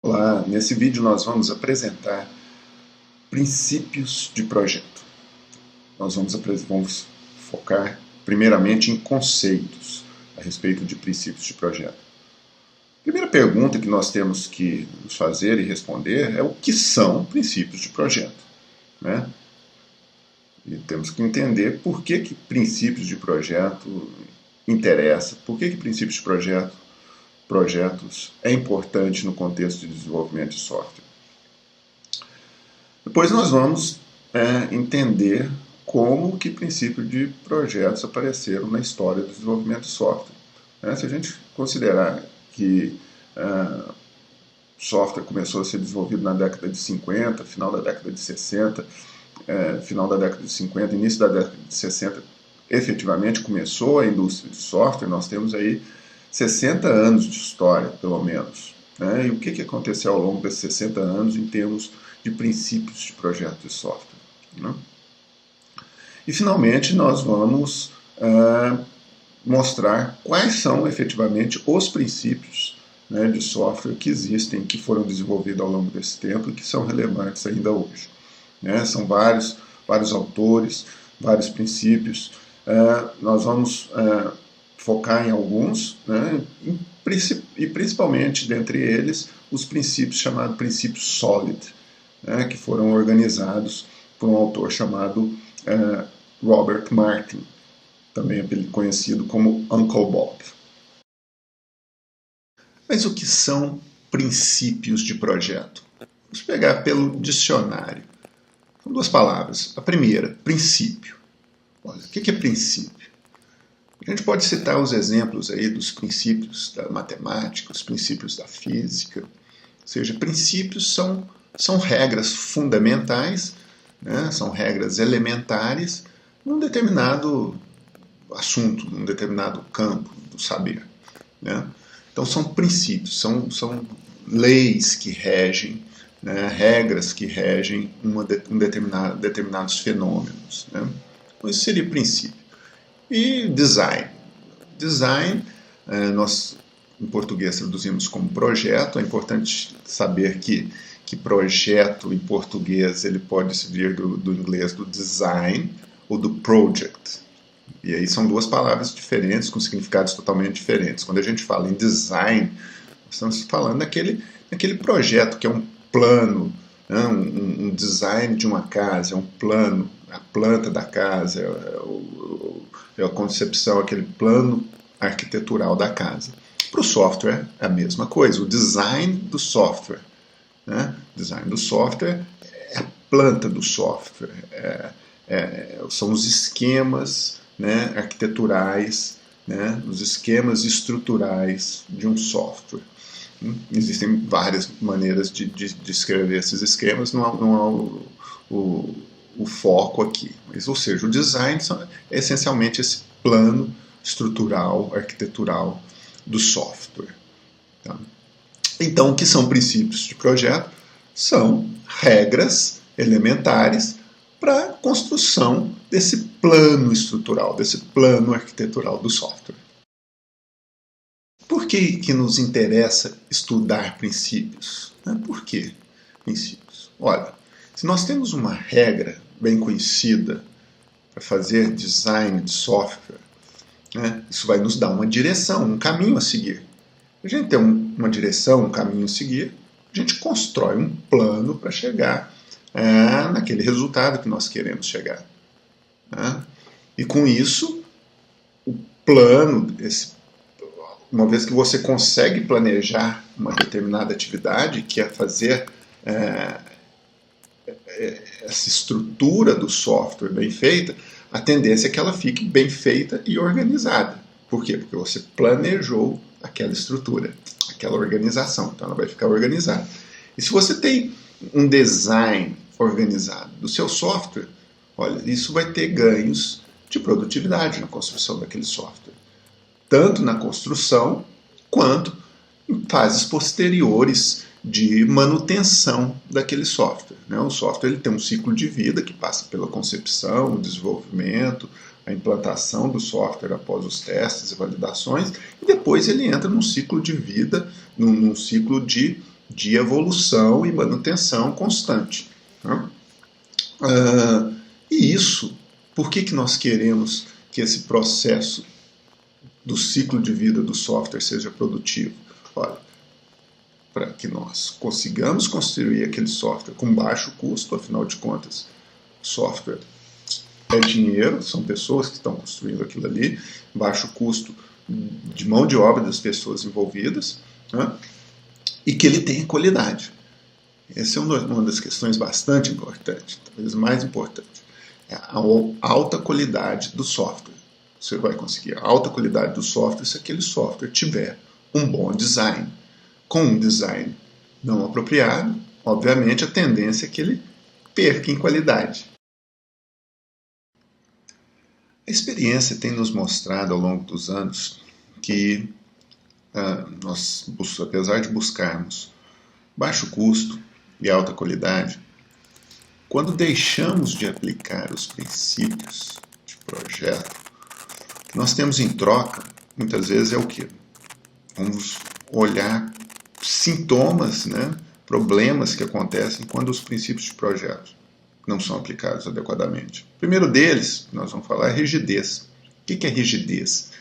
Olá, nesse vídeo nós vamos apresentar princípios de projeto. Nós vamos focar primeiramente em conceitos a respeito de princípios de projeto. A primeira pergunta que nós temos que nos fazer e responder é o que são princípios de projeto, né? E temos que entender por que princípios de projeto interessa, por que princípios de projetos é importante no contexto de desenvolvimento de software. Depois nós vamos entender como que princípios de projetos apareceram na história do desenvolvimento de software. Se a gente considerar que software começou a ser desenvolvido na década de 50, final da década de 60, final da década de 50, início da década de 60, efetivamente começou a indústria de software, nós temos aí 60 anos de história, pelo menos. Né? E o que aconteceu ao longo desses 60 anos em termos de princípios de projeto de software? Né? E, finalmente, nós vamos mostrar quais são, efetivamente, os princípios, né, de software que existem, que foram desenvolvidos ao longo desse tempo e que são relevantes ainda hoje. Né? São vários autores, vários princípios. Nós vamos focar em alguns, né, e principalmente dentre eles os princípios chamados princípios SOLID, né, que foram organizados por um autor chamado Robert Martin, também conhecido como Uncle Bob. Mas o que são princípios de projeto? Vamos pegar pelo dicionário. São duas palavras. A primeira, princípio. Olha, o que é princípio? A gente pode citar os exemplos aí dos princípios da matemática, os princípios da física. Ou seja, princípios são regras fundamentais, né? São regras elementares num determinado assunto, num determinado campo do saber. Né? Então são princípios, são leis que regem, né? Regras que regem determinados fenômenos. Né? Então isso seria princípio. E design. Design, nós em português traduzimos como projeto. É importante saber que projeto em português ele pode vir do inglês do design ou do project. E aí são duas palavras diferentes, com significados totalmente diferentes. Quando a gente fala em design, nós estamos falando daquele projeto que é um plano, né? Um design de uma casa, é um plano, a planta da casa, é a concepção, aquele plano arquitetural da casa. Para o software é a mesma coisa, o design do software. Né? O design do software é a planta do software, são os esquemas, né, arquiteturais, né, os esquemas estruturais de um software. Existem várias maneiras de escrever esses esquemas, não há o foco aqui. Mas, ou seja, o design é essencialmente esse plano estrutural, arquitetural do software. Tá? Então, o que são princípios de projeto? São regras elementares para a construção desse plano estrutural, desse plano arquitetural do software. Por que nos interessa estudar princípios? Por que princípios? Olha, se nós temos uma regra bem conhecida para fazer design de software, né, isso vai nos dar uma direção, um caminho a seguir. A gente tem uma direção, um caminho a seguir, a gente constrói um plano para chegar naquele resultado que nós queremos chegar. Né? E com isso, o plano, uma vez que você consegue planejar uma determinada atividade, que é fazer essa estrutura do software bem feita, a tendência é que ela fique bem feita e organizada. Por quê? Porque você planejou aquela estrutura, aquela organização, então ela vai ficar organizada. E se você tem um design organizado do seu software, olha, isso vai ter ganhos de produtividade na construção daquele software. Tanto na construção, quanto em fases posteriores de manutenção daquele software. Né? O software ele tem um ciclo de vida que passa pela concepção, o desenvolvimento, a implantação do software após os testes e validações, e depois ele entra num ciclo de vida, num ciclo de de evolução e manutenção constante. Né? E isso, por que nós queremos que esse processo do ciclo de vida do software seja produtivo? Olha, para que nós consigamos construir aquele software com baixo custo, afinal de contas, software é dinheiro, são pessoas que estão construindo aquilo ali, baixo custo de mão de obra das pessoas envolvidas, né? E que ele tenha qualidade. Essa é uma das questões bastante importantes, talvez mais importante. É a alta qualidade do software. Você vai conseguir a alta qualidade do software se aquele software tiver um bom design. Com um design não apropriado, obviamente a tendência é que ele perca em qualidade. A experiência tem nos mostrado ao longo dos anos que nós, apesar de buscarmos baixo custo e alta qualidade, quando deixamos de aplicar os princípios de projeto, o que nós temos em troca, muitas vezes, é o quê? Vamos olhar sintomas, né, problemas que acontecem quando os princípios de projeto não são aplicados adequadamente. O primeiro deles, nós vamos falar, é rigidez. O que é rigidez?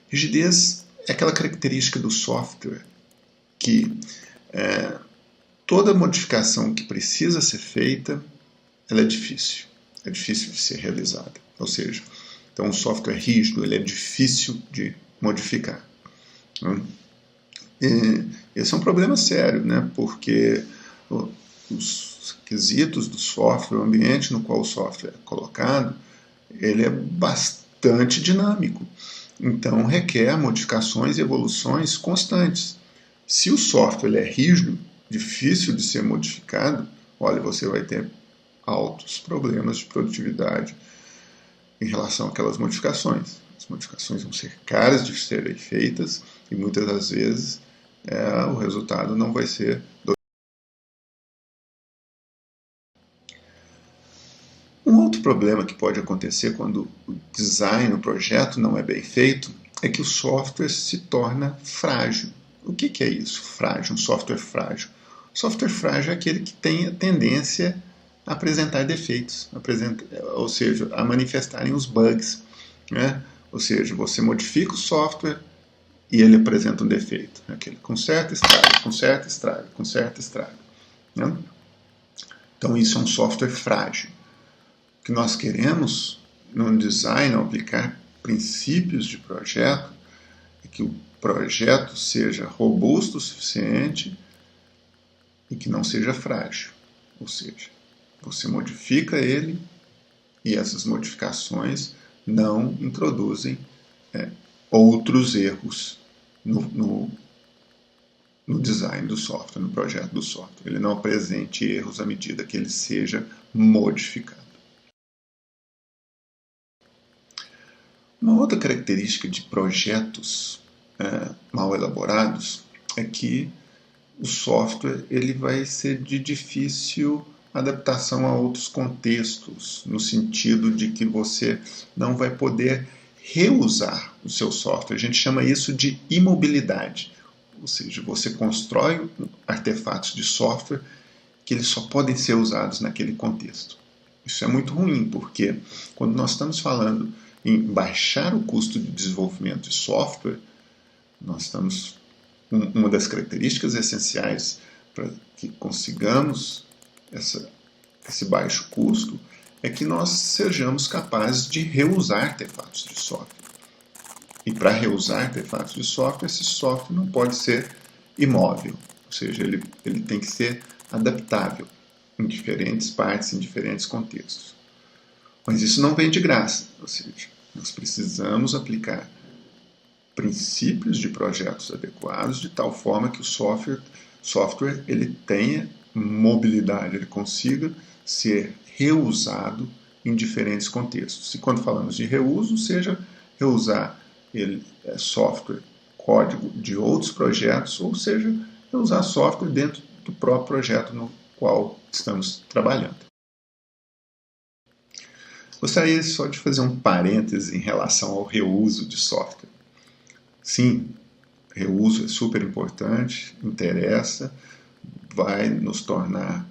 Rigidez é aquela característica do software que toda modificação que precisa ser feita, ela é difícil de ser realizada. Ou seja, então um software rígido, ele é difícil de modificar. Esse é um problema sério, né? Porque os requisitos do software, o ambiente no qual o software é colocado, ele é bastante dinâmico. Então requer modificações e evoluções constantes. Se o software ele é rígido, difícil de ser modificado, olha, você vai ter altos problemas de produtividade em relação àquelas modificações. As modificações vão ser caras de serem feitas e muitas das vezes o resultado não vai ser Um outro problema que pode acontecer quando o design, o projeto não é bem feito, é que o software se torna frágil. O que é isso? Frágil, um software frágil. O software frágil é aquele que tem a tendência a apresentar defeitos, ou seja, a manifestarem os bugs. Né? Ou seja, você modifica o software e ele apresenta um defeito. Aquele conserta, estraga, conserta, estraga, conserta, estraga. Né? Então isso é um software frágil. O que nós queremos no design, ao aplicar princípios de projeto, é que o projeto seja robusto o suficiente e que não seja frágil. Ou seja, você modifica ele e essas modificações não introduzem outros erros no design do software, no projeto do software. Ele não apresente erros à medida que ele seja modificado. Uma outra característica de projetos mal elaborados é que o software ele vai ser de difícil adaptação a outros contextos, no sentido de que você não vai poder reusar o seu software. A gente chama isso de imobilidade, ou seja, você constrói artefatos de software que eles só podem ser usados naquele contexto. Isso é muito ruim, porque quando nós estamos falando em baixar o custo de desenvolvimento de software, nós estamos uma das características essenciais para que consigamos esse baixo custo é que nós sejamos capazes de reusar artefatos de software. E para reusar artefatos de software, esse software não pode ser imóvel, ou seja, ele tem que ser adaptável em diferentes partes, em diferentes contextos. Mas isso não vem de graça, ou seja, nós precisamos aplicar princípios de projetos adequados de tal forma que o software ele tenha mobilidade, ele consiga ser reusado em diferentes contextos. E quando falamos de reuso, seja reusar software, código de outros projetos, ou seja, reusar software dentro do próprio projeto no qual estamos trabalhando. Gostaria só de fazer um parêntese em relação ao reuso de software. Sim, reuso é super importante, interessa, vai nos tornar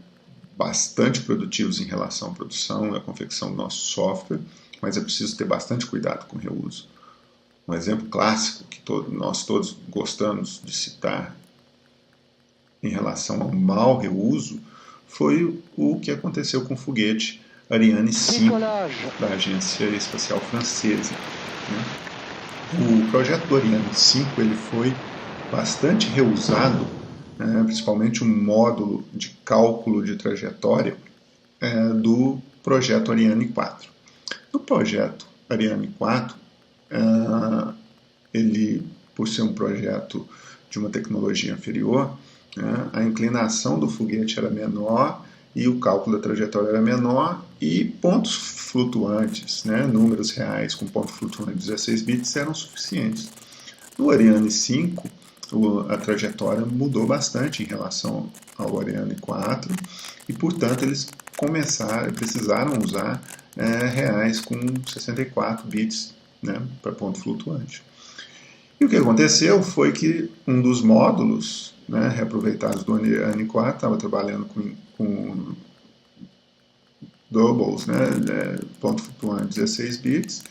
bastante produtivos em relação à produção e à confecção do nosso software, mas é preciso ter bastante cuidado com o reuso. Um exemplo clássico que nós todos gostamos de citar em relação ao mau reuso foi o que aconteceu com o foguete Ariane 5 da Agência Espacial Francesa, né? O projeto do Ariane 5 ele foi bastante reusado, principalmente um módulo de cálculo de trajetória do projeto Ariane 4. No projeto Ariane 4, ele, por ser um projeto de uma tecnologia inferior, a inclinação do foguete era menor e o cálculo da trajetória era menor e pontos flutuantes, números reais com ponto flutuante de 16 bits eram suficientes. No Ariane 5, a trajetória mudou bastante em relação ao Ariane 4 e, portanto, eles precisaram usar reais com 64 bits para ponto flutuante. E o que aconteceu foi que um dos módulos reaproveitados do Ariane 4 estava trabalhando com doubles, ponto flutuante 16 bits,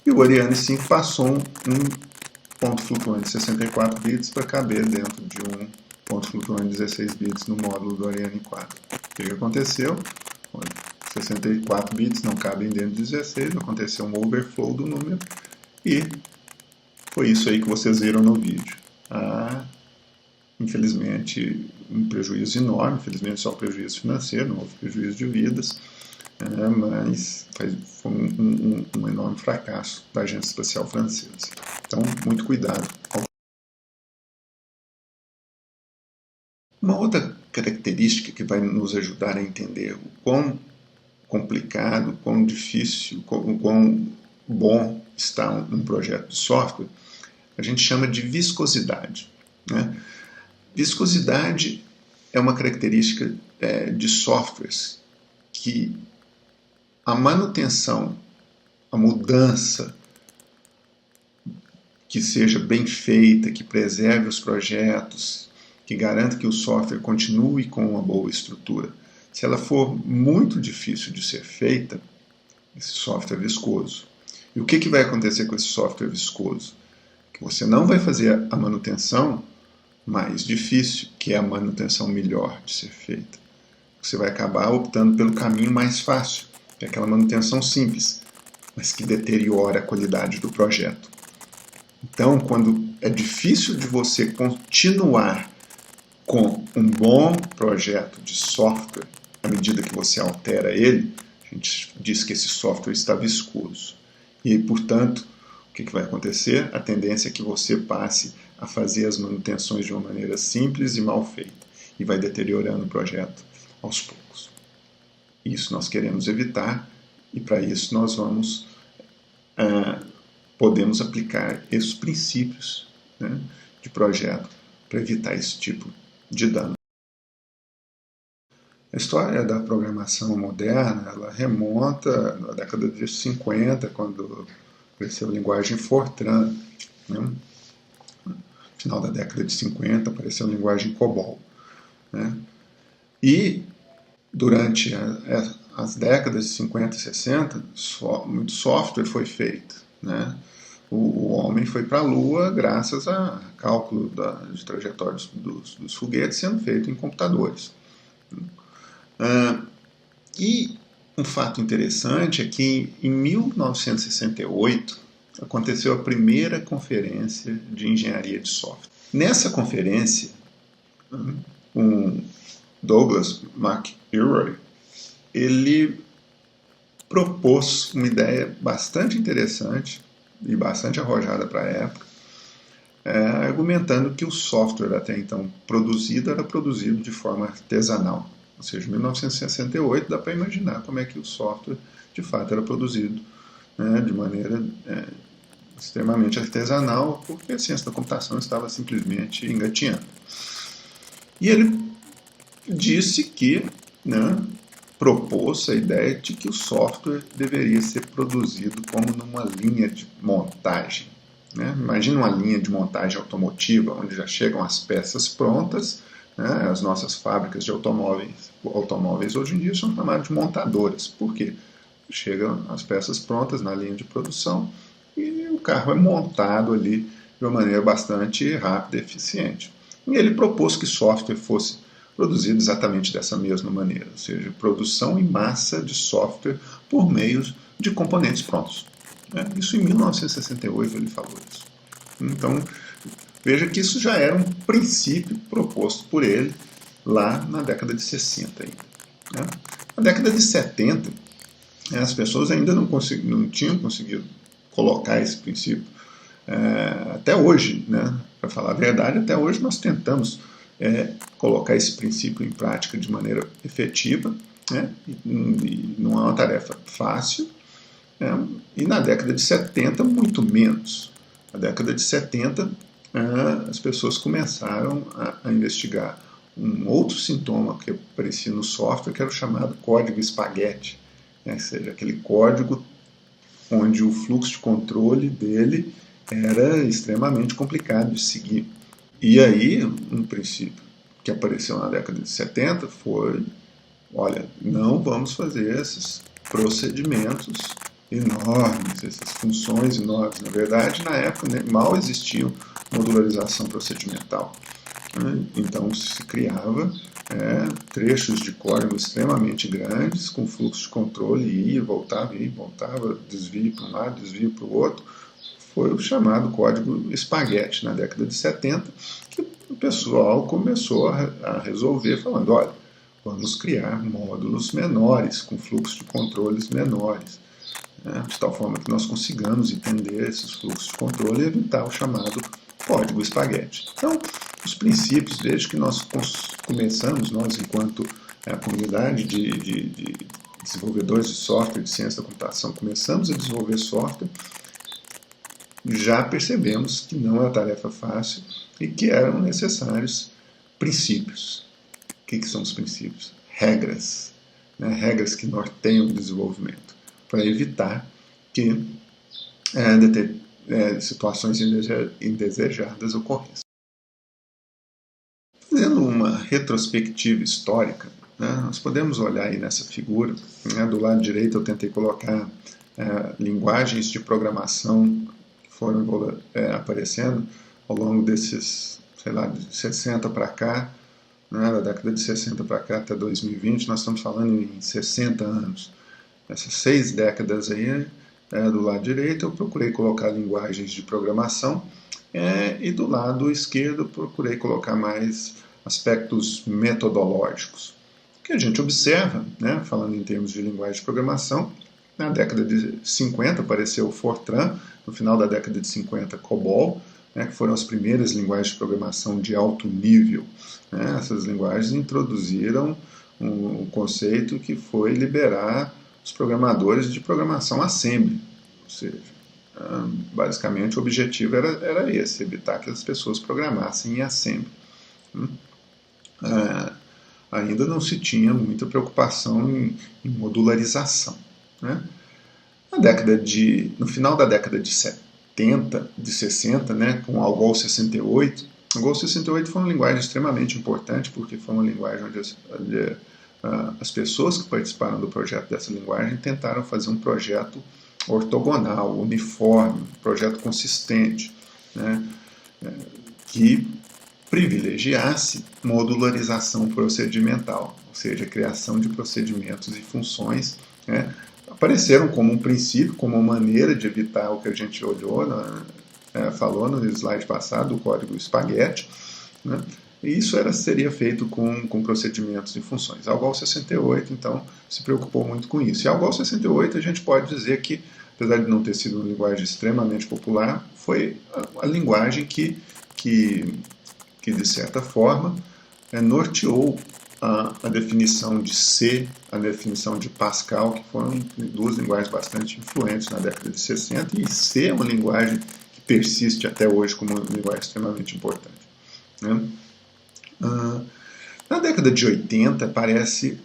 e o Ariane 5 passou um ponto flutuante de 64 bits para caber dentro de um ponto flutuante de 16 bits no módulo do Ariane 4. O que aconteceu? 64 bits não cabem dentro de 16, aconteceu um overflow do número e foi isso aí que vocês viram no vídeo. Infelizmente, um prejuízo enorme, infelizmente só prejuízo financeiro, não houve prejuízo de vidas, mas foi um enorme fracasso da Agência Espacial Francesa. Então, muito cuidado. Uma outra característica que vai nos ajudar a entender o quão complicado, quão difícil, o quão bom está um projeto de software, a gente chama de viscosidade. Viscosidade é uma característica de softwares que a manutenção, a mudança, que seja bem feita, que preserve os projetos, que garanta que o software continue com uma boa estrutura. Se ela for muito difícil de ser feita, esse software é viscoso. E o que vai acontecer com esse software viscoso? Que você não vai fazer a manutenção mais difícil, que é a manutenção melhor de ser feita. Você vai acabar optando pelo caminho mais fácil, que é aquela manutenção simples, mas que deteriora a qualidade do projeto. Então, quando é difícil de você continuar com um bom projeto de software, à medida que você altera ele, a gente diz que esse software está viscoso. E, portanto, o que vai acontecer? A tendência é que você passe a fazer as manutenções de uma maneira simples e mal feita, e vai deteriorando o projeto aos poucos. Isso nós queremos evitar, e para isso nós podemos aplicar esses princípios de projeto para evitar esse tipo de dano. A história da programação moderna ela remonta à década de 50, quando apareceu a linguagem Fortran. No final da década de 50 apareceu a linguagem COBOL. E durante as décadas de 50 e 60, muito software foi feito. O homem foi para a Lua graças a cálculo de trajetórias dos foguetes sendo feito em computadores. E um fato interessante é que em 1968 aconteceu a primeira conferência de engenharia de software. Nessa conferência, Douglas McIlroy, ele propôs uma ideia bastante interessante e bastante arrojada para a época, argumentando que o software até então produzido era produzido de forma artesanal. Ou seja, em 1968 dá para imaginar como é que o software de fato era produzido de maneira extremamente artesanal, porque a ciência da computação estava simplesmente engatinhando. E ele disse que, propôs a ideia de que o software deveria ser produzido como numa linha de montagem. Imagina uma linha de montagem automotiva, onde já chegam as peças prontas, né? As nossas fábricas de automóveis hoje em dia são chamadas de montadoras. Por quê? Chegam as peças prontas na linha de produção e o carro é montado ali de uma maneira bastante rápida e eficiente. E ele propôs que software fosse produzido exatamente dessa mesma maneira, ou seja, produção em massa de software por meio de componentes prontos. Isso em 1968 ele falou isso. Então, veja que isso já era um princípio proposto por ele lá na década de 60 ainda. Na década de 70, as pessoas ainda não tinham conseguido colocar esse princípio. Até hoje, né, para falar a verdade, até hoje nós tentamos colocar esse princípio em prática de maneira efetiva, né, e não é uma tarefa fácil, e na década de 70 muito menos. Na década de 70 as pessoas começaram a investigar um outro sintoma que aparecia no software, que era o chamado código espaguete, ou seja, aquele código onde o fluxo de controle dele era extremamente complicado de seguir. E aí, um princípio que apareceu na década de 70 foi, olha, não vamos fazer esses procedimentos enormes, essas funções enormes. Na verdade, na época, né, mal existia modularização procedimental. Então se criava trechos de código extremamente grandes, com fluxo de controle, ia, voltava, desvio para um lado, desvio para o outro. Foi o chamado código espaguete na década de 70, que o pessoal começou a resolver falando, olha, vamos criar módulos menores, com fluxos de controles menores, de tal forma que nós consigamos entender esses fluxos de controle e evitar o chamado código espaguete. Então, os princípios, desde que nós começamos, nós enquanto comunidade de desenvolvedores de software, de ciência da computação, começamos a desenvolver software, já percebemos que não é uma tarefa fácil e que eram necessários princípios. O que são os princípios? Regras, regras que norteiam o desenvolvimento, para evitar que situações indesejadas ocorressem. Fazendo uma retrospectiva histórica, nós podemos olhar aí nessa figura, do lado direito eu tentei colocar linguagens de programação que foram aparecendo ao longo desses, sei lá, de 60 para cá, da década de 60 para cá até 2020, nós estamos falando em 60 anos. Essas 6 décadas aí, do lado direito, eu procurei colocar linguagens de programação e do lado esquerdo eu procurei colocar mais aspectos metodológicos. O que a gente observa, falando em termos de linguagem de programação, na década de 50 apareceu o Fortran, no final da década de 50 COBOL, que foram as primeiras linguagens de programação de alto nível. Essas linguagens introduziram um conceito que foi liberar os programadores de programação assembly, ou seja, basicamente o objetivo era esse, evitar que as pessoas programassem em assembly. Ainda não se tinha muita preocupação em modularização. No final da década de 60, com o Algol 68, o Algol 68 foi uma linguagem extremamente importante, porque foi uma linguagem onde as pessoas que participaram do projeto dessa linguagem tentaram fazer um projeto ortogonal, uniforme, um projeto consistente, que privilegiasse modularização procedimental, ou seja, a criação de procedimentos e funções, apareceram como um princípio, como uma maneira de evitar o que a gente falou no slide passado, o código espaguete, e isso seria feito com procedimentos e funções. A Algol 68, então, se preocupou muito com isso. E a Algol 68, a gente pode dizer que, apesar de não ter sido uma linguagem extremamente popular, foi a linguagem que de certa forma, norteou a definição de C, a definição de Pascal, que foram duas linguagens bastante influentes na década de 60, e C é uma linguagem que persiste até hoje como uma linguagem extremamente importante. Na década de 80 aparece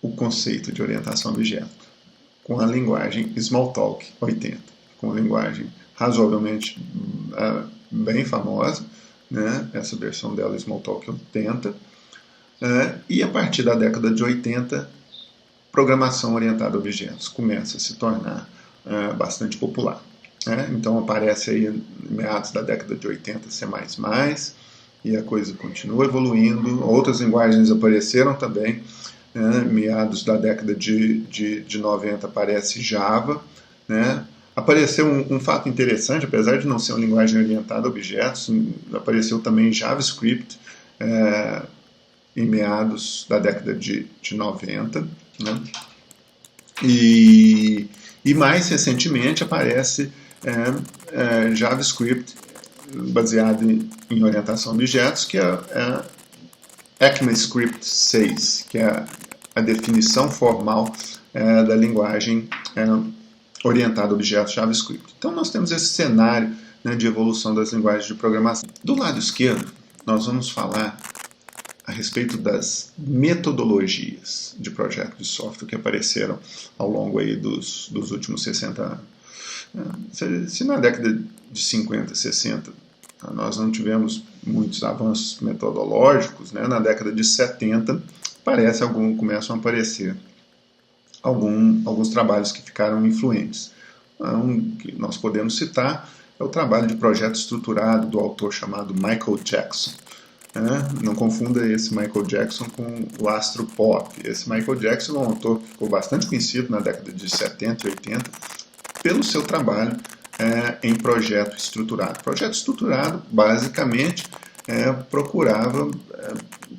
o conceito de orientação a objeto, com a linguagem Smalltalk 80, com uma linguagem razoavelmente bem famosa, né? Essa versão dela, Smalltalk 80, e a partir da década de 80, programação orientada a objetos começa a se tornar bastante popular. Então aparece aí em meados da década de 80 C++, e a coisa continua evoluindo. Outras linguagens apareceram também. Meados da década de 90 aparece Java. Apareceu um fato interessante, apesar de não ser uma linguagem orientada a objetos, apareceu também JavaScript em meados da década de 90. E mais recentemente aparece JavaScript baseado em orientação a objetos, que é ECMAScript 6, que é a definição formal da linguagem orientada a objetos JavaScript. Então nós temos esse cenário de evolução das linguagens de programação. Do lado esquerdo, nós vamos falar a respeito das metodologias de projeto de software que apareceram ao longo aí dos últimos 60 anos. Se na década de 50, 60 nós não tivemos muitos avanços metodológicos, na década de 70 começam a aparecer alguns trabalhos que ficaram influentes. Um que nós podemos citar é o trabalho de projeto estruturado do autor chamado Michael Jackson. Não confunda esse Michael Jackson com o astro pop. Esse Michael Jackson é um autor que ficou bastante conhecido na década de 70 e 80 pelo seu trabalho em projeto estruturado. Projeto estruturado, basicamente, procurava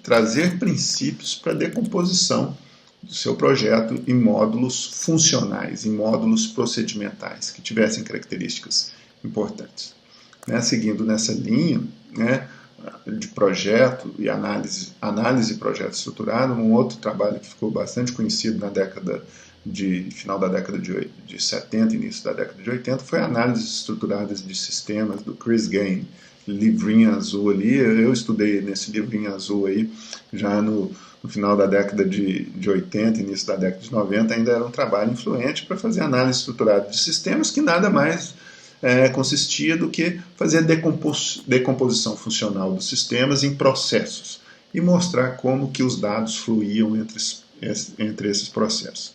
trazer princípios para a decomposição do seu projeto em módulos funcionais, em módulos procedimentais, que tivessem características importantes. Seguindo nessa linha de projeto e análise de projeto estruturado, um outro trabalho que ficou bastante conhecido na final da década de 70 e início da década de 80 foi a análise estruturada de sistemas do Chris Gaines, livrinho azul ali. Eu estudei nesse livrinho azul aí já no final da década de 80, início da década de 90, ainda era um trabalho influente para fazer análise estruturada de sistemas, que nada mais consistia do que fazer a decomposição funcional dos sistemas em processos e mostrar como que os dados fluíam entre esses processos.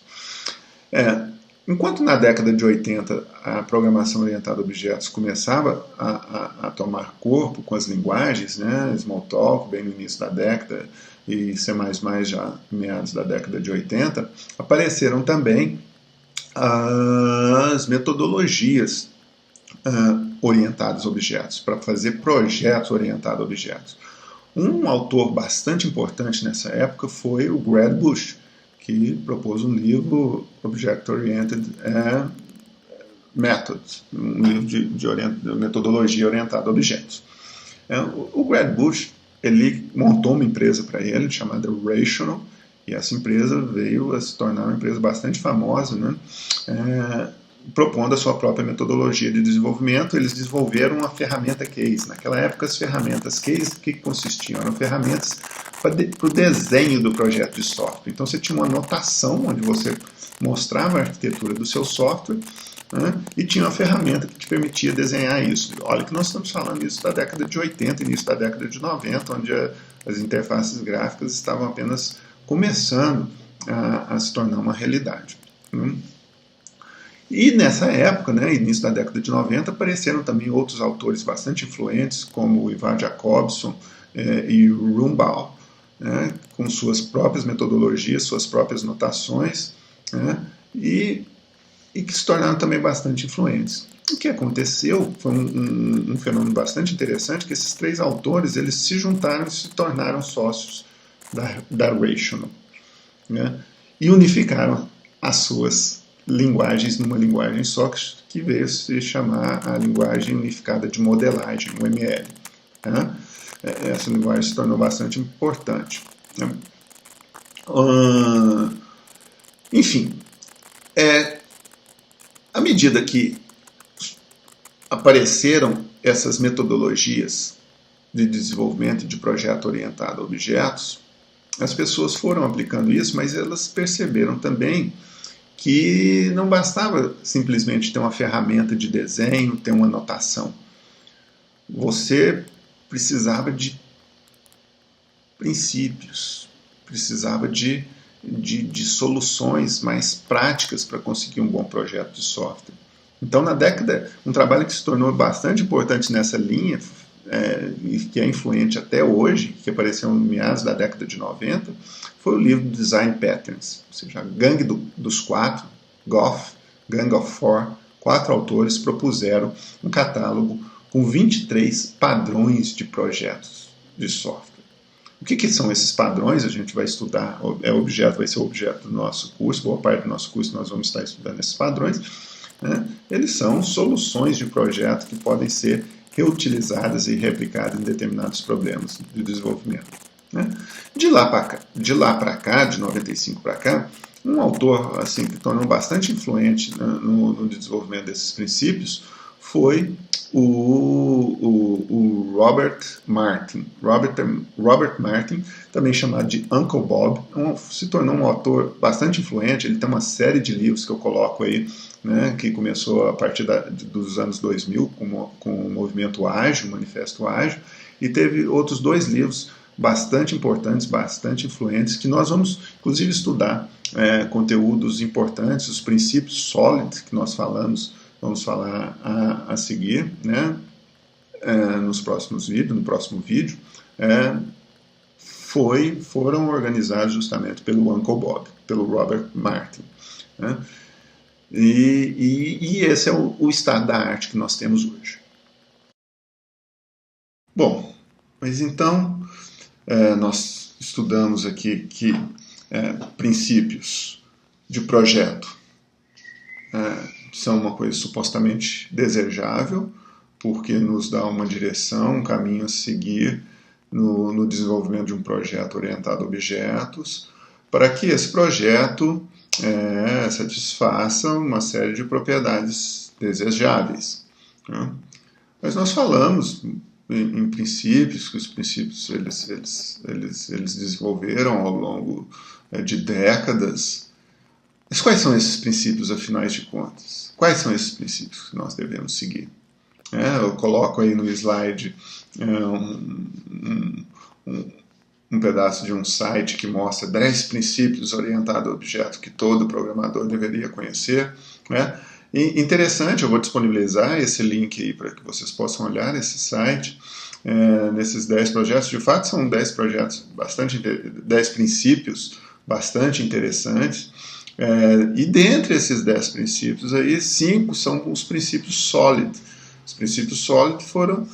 Enquanto na década de 80 a programação orientada a objetos começava a tomar corpo com as linguagens, Smalltalk bem no início da década e C++ já em meados da década de 80, apareceram também as metodologias orientadas a objetos, para fazer projetos orientados a objetos. Um autor bastante importante nessa época foi o Grad Bush, que propôs um livro Object Oriented Methods, um livro de metodologia orientada a objetos. O Grad Bush ele montou uma empresa para ele chamada Rational, e essa empresa veio a se tornar uma empresa bastante famosa, propondo a sua própria metodologia de desenvolvimento. Eles desenvolveram uma ferramenta case. Naquela época, as ferramentas case, o que consistiam? Eram ferramentas para o desenho do projeto de software. Então, você tinha uma anotação onde você mostrava a arquitetura do seu software, e tinha uma ferramenta que te permitia desenhar isso. Olha que nós estamos falando isso da década de 80, início da década de 90, onde as interfaces gráficas estavam apenas começando a se tornar uma realidade. E nessa época, início da década de 90, apareceram também outros autores bastante influentes, como o Ivan Jacobson e o Rumbaugh, com suas próprias metodologias, suas próprias notações, e que se tornaram também bastante influentes. O que aconteceu foi um fenômeno bastante interessante, que esses três autores eles se juntaram e se tornaram sócios da Rational, e unificaram as suas linguagens numa linguagem só, que veio se chamar a linguagem unificada de modelagem, o ML. Essa linguagem se tornou bastante importante. Enfim, à medida que apareceram essas metodologias de desenvolvimento de projeto orientado a objetos, as pessoas foram aplicando isso, mas elas perceberam também que não bastava simplesmente ter uma ferramenta de desenho, ter uma anotação. Você precisava de princípios, precisava de soluções mais práticas para conseguir um bom projeto de software. Então, na década, um trabalho que se tornou bastante importante nessa linha, e que é influente até hoje, que apareceu em meados da década de 90, foi o livro Design Patterns, ou seja, a Gangue dos Quatro, Goff, Gang of Four, 4 autores propuseram um catálogo com 23 padrões de projetos de software. O que são esses padrões? A gente vai estudar, vai ser o objeto do nosso curso, boa parte do nosso curso nós vamos estar estudando esses padrões. Né? Eles são soluções de projeto que podem ser reutilizadas e replicadas em determinados problemas de desenvolvimento. Né? De lá para cá, de 95 para cá, um autor assim, que tornou bastante influente no desenvolvimento desses princípios foi o Robert Martin. Robert Martin, também chamado de Uncle Bob, se tornou um autor bastante influente. Ele tem uma série de livros que eu coloco aí, né, que começou a partir dos anos 2000 com o movimento ágil, o manifesto ágil, e teve outros 2 livros bastante importantes, bastante influentes, que nós vamos inclusive estudar conteúdos importantes, os princípios SOLID que nós vamos falar a seguir, né, nos próximos vídeos, no próximo vídeo, foram organizados justamente pelo Uncle Bob, pelo Robert Martin. Né? E esse é o estado da arte que nós temos hoje. Bom, mas então nós estudamos aqui que princípios de projeto são uma coisa supostamente desejável, porque nos dá uma direção, um caminho a seguir no desenvolvimento de um projeto orientado a objetos, para que esse projeto satisfaça uma série de propriedades desejáveis. Né? Mas nós falamos em princípios, que os princípios eles desenvolveram ao longo de décadas. Mas quais são esses princípios, afinal de contas? Quais são esses princípios que nós devemos seguir? Eu coloco aí no slide um pedaço de um site que mostra 10 princípios orientados a objeto que todo programador deveria conhecer. Né? E interessante, eu vou disponibilizar esse link aí para que vocês possam olhar esse site. Nesses 10 projetos, de fato são 10 projetos 10 princípios bastante interessantes. E dentre esses 10 princípios, aí, 5 são os princípios SOLID. Os princípios SOLID foram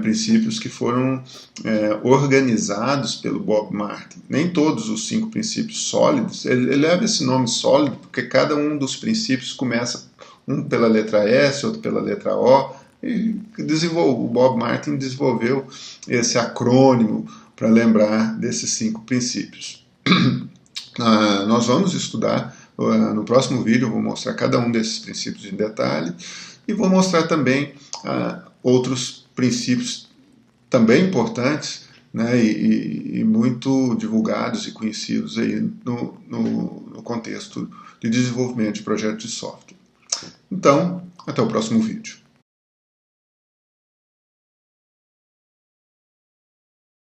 princípios que foram organizados pelo Bob Martin. Nem todos os 5 princípios sólidos, ele leva esse nome sólido porque cada um dos princípios começa um pela letra S, outro pela letra O, e o Bob Martin desenvolveu esse acrônimo para lembrar desses 5 princípios. Nós vamos estudar, no próximo vídeo eu vou mostrar cada um desses princípios em detalhe e vou mostrar também outros princípios também importantes, né, e muito divulgados e conhecidos aí no contexto de desenvolvimento de projetos de software. Então, até o próximo vídeo.